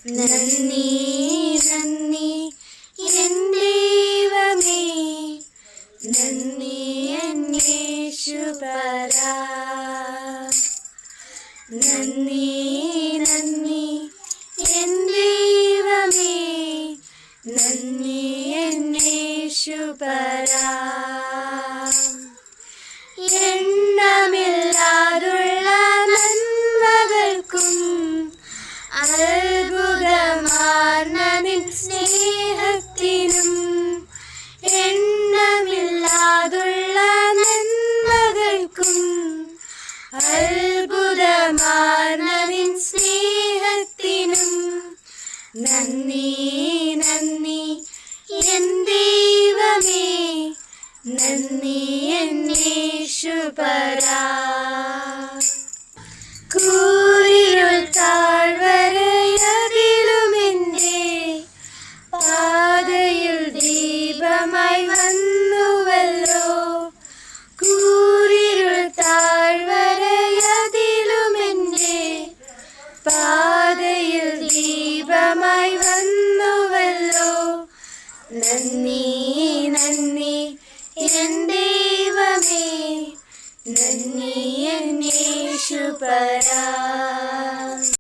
നന്ദി നന്ദി എൻ ദൈവമേ, നന്ദി എൻ യേശുപരാ. നന്ദി നന്ദി എൻ ദൈവമേ, നന്ദി എൻ യേശുപരാ. എണ്ണമില്ലാതുള്ള നന്മകൾക്കും അത്ഭുതമാർന്ന നിൻ സ്നേഹത്തിനും, എണ്ണമില്ലാതുള്ള നന്മകൾക്കും അത്ഭുതമാർന്ന നിൻ സ്നേഹത്തിനും നന്ദി നന്ദി എൻ ദൈവമേ, നന്ദി എൻ യേശുപരാ. കൂരിരുൾ താഴ്വരയതിലുമെൻ്റെ പാതയിൽ ദീപമായി വന്നുവല്ലോ. കൂരിരുൾ താഴ്വരയതിലുമെൻ്റെ പാതയിൽ ദീപമായി വന്നുവല്ലോ. നന്ദി നന്ദി എൻ ദൈവമേ, നന്ദി എൻ യേശുപരാ.